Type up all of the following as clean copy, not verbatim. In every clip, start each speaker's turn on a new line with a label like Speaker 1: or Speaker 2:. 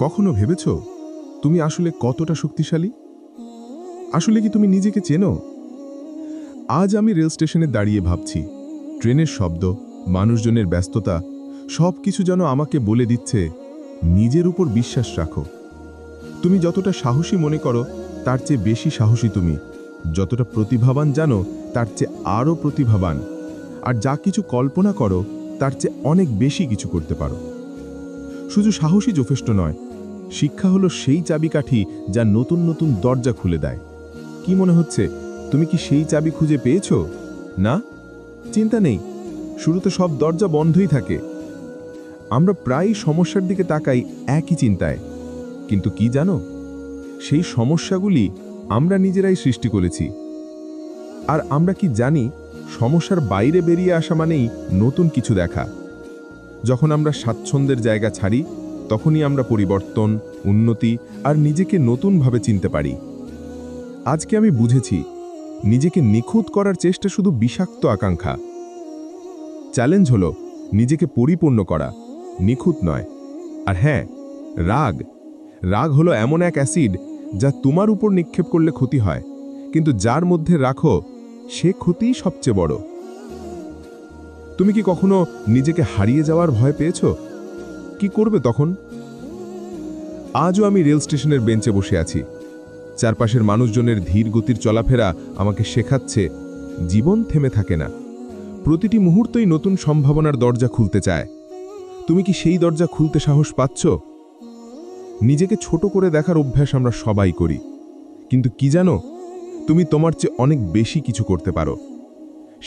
Speaker 1: কখনো ভেবেছ তুমি আসলে কতটা শক্তিশালী? আসলে কি তুমি নিজেকে চেনো? আজ আমি রেল স্টেশনে দাঁড়িয়ে ভাবছি, ট্রেনের শব্দ, মানুষজনের ব্যস্ততা, সব কিছু যেন আমাকে বলে দিচ্ছে নিজের উপর বিশ্বাস রাখো। তুমি যতটা সাহসী মনে করো তার চেয়ে বেশি সাহসী তুমি, যতটা প্রতিভাবান জানো তার চেয়ে আরও প্রতিভাবান, আর যা কিছু কল্পনা করো তার চেয়ে অনেক বেশি কিছু করতে পারো। শুধু সাহসী যথেষ্ট নয়, শিক্ষা হলো সেই চাবিকাঠি যা নতুন নতুন দরজা খুলে দেয়। কি মনে হচ্ছে, তুমি কি সেই চাবি খুঁজে পেয়েছো? না? চিন্তা নেই, শুরুতে সব দরজা বন্ধই থাকে। আমরা প্রায়ই সমস্যার দিকে তাকাই একই চিন্তায়, কিন্তু কি জানো, সেই সমস্যাগুলি আমরা নিজেরাই সৃষ্টি করেছি। আর আমরা কি জানি, সমস্যার বাইরে বেরিয়ে আসা মানেই নতুন কিছু দেখা। যখন আমরা স্বাচ্ছন্দ্যের জায়গা ছাড়ি, তখনই আমরা পরিবর্তন, উন্নতি আর নিজেকে নতুনভাবে চিনতে পারি। আজকে আমি বুঝেছি, নিজেকে নিখুঁত করার চেষ্টা শুধু বিষাক্ত আকাঙ্ক্ষা। চ্যালেঞ্জ হলো নিজেকে পরিপূর্ণ করা, নিখুঁত নয়। আর হ্যাঁ, রাগ হলো এমন এক অ্যাসিড যা তোমার উপর নিক্ষেপ করলে ক্ষতি হয়, কিন্তু যার মধ্যে রাখো সে ক্ষতিই সবচেয়ে বড়। তুমি কি কখনো নিজেকে হারিয়ে যাওয়ার ভয় পেয়েছ? কি করবে তখন? আজও আমি রেল স্টেশনের বেঞ্চে বসে আছি। চারপাশের মানুষজনের ধীর গতির চলাফেরা আমাকে শেখাচ্ছে জীবন থেমে থাকে না, প্রতিটি মুহূর্তেই নতুন সম্ভাবনার দরজা খুলতে চায়। তুমি কি সেই দরজা খুলতে সাহস পাচ্ছ? নিজেকে ছোট করে দেখার অভ্যাস আমরা সবাই করি, কিন্তু কি জানো, তুমি তোমার চেয়ে অনেক বেশি কিছু করতে পারো।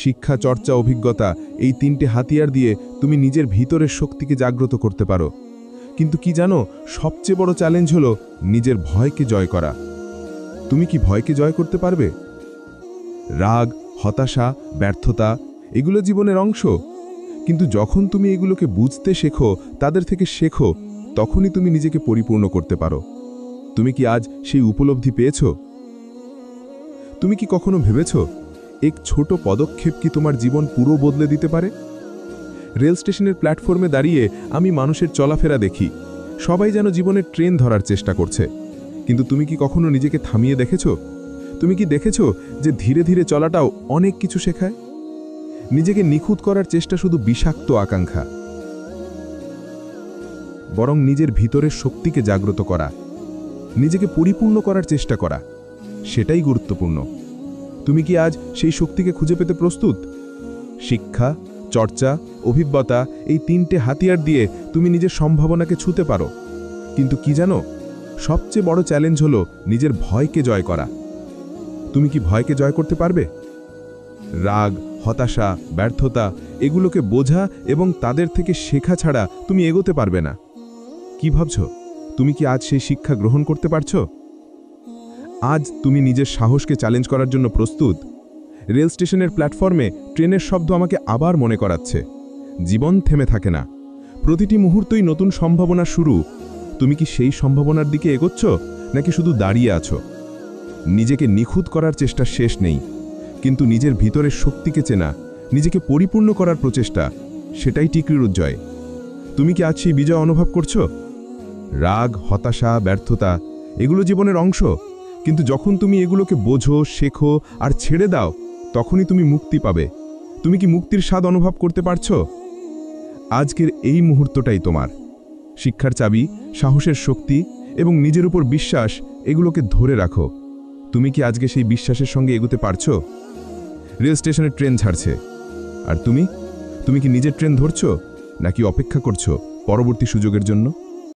Speaker 1: শিক্ষা, চর্চা, অভিজ্ঞতা, এই তিনটে হাতিয়ার দিয়ে তুমি নিজের ভিতরের শক্তিকে জাগ্রত করতে পারো। কিন্তু কি জানো, সবচেয়ে বড় চ্যালেঞ্জ হলো নিজের ভয়কে জয় করা। তুমি কি ভয়কে জয় করতে পারবে? রাগ, হতাশা, ব্যর্থতা, এগুলো জীবনের অংশ, কিন্তু যখন তুমি এগুলোকে বুঝতে শেখো, তাদের থেকে শেখো, তখনই তুমি নিজেকে পরিপূর্ণ করতে পারো। তুমি কি আজ সেই উপলব্ধি পেয়েছ? তুমি কি কখনো ভেবেছ, এক ছোট পদক্ষেপ কি তোমার জীবন পুরো বদলে দিতে পারে? রেল স্টেশনের প্ল্যাটফর্মে দাঁড়িয়ে আমি মানুষের চলাফেরা দেখি, সবাই যেন জীবনের ট্রেন ধরার চেষ্টা করছে, কিন্তু তুমি কি কখনো নিজেকে থামিয়ে দেখেছ? তুমি কি দেখেছ যে ধীরে ধীরে চলাটাও অনেক কিছু শেখায়? নিজেকে নিখুঁত করার চেষ্টা শুধু বিষাক্ত আকাঙ্ক্ষা, বরং নিজের ভিতরের শক্তিকে জাগ্রত করা, নিজেকে পরিপূর্ণ করার চেষ্টা করা, সেটাই গুরুত্বপূর্ণ। তুমি কি আজ সেই শক্তিকে খুঁজে পেতে প্রস্তুত? শিক্ষা, চর্চা, অভিজ্ঞতা, এই তিনটে হাতিয়ার দিয়ে তুমি নিজের সম্ভাবনাকে ছুঁতে পারো। কিন্তু কি জানো, সবচেয়ে বড় চ্যালেঞ্জ হলো নিজের ভয়কে জয় করা। তুমি কি ভয়কে জয় করতে পারবে? রাগ, হতাশা, ব্যর্থতা, এগুলোকে বোঝা এবং তাদের থেকে শেখা ছাড়া তুমি এগোতে পারবে না। কি ভাবছ, তুমি কি আজ সেই শিক্ষা গ্রহণ করতে পারছো? আজ তুমি নিজের সাহসকে চ্যালেঞ্জ করার জন্য প্রস্তুত? রেল স্টেশনের প্ল্যাটফর্মে ট্রেনের শব্দ আমাকে আবার মনে করাচ্ছে, জীবন থেমে থাকে না, প্রতিটি মুহূর্তই নতুন সম্ভাবনা শুরু। তুমি কি সেই সম্ভাবনার দিকে এগোচ্ছ, নাকি শুধু দাঁড়িয়ে আছো? নিজেকে নিখুঁত করার চেষ্টা শেষ নেই, কিন্তু নিজের ভিতরের শক্তিকে চেনা, নিজেকে পরিপূর্ণ করার প্রচেষ্টা, সেটাই টিকরির জয়। তুমি কি আজ সেই বিজয় অনুভব করছো? রাগ, হতাশা, ব্যর্থতা, এগুলো জীবনের অংশ, কিন্তু যখন তুমি এগুলোকে বোঝো, শেখো আর ছেড়ে দাও, তখনই তুমি মুক্তি পাবে। তুমি কি মুক্তির স্বাদ অনুভব করতে পারছো? আজকের এই মুহূর্তটাই তোমার। শিক্ষার চাবি, সাহসের শক্তি এবং নিজের উপর বিশ্বাস, এগুলোকে ধরে রাখো। তুমি কি আজকে সেই বিশ্বাসের সঙ্গে এগোতে পারছো? রেল স্টেশনের ট্রেন ছাড়ছে, আর তুমি কি নিজের ট্রেন ধরছো, নাকি অপেক্ষা করছো পরবর্তী সুযোগের জন্য?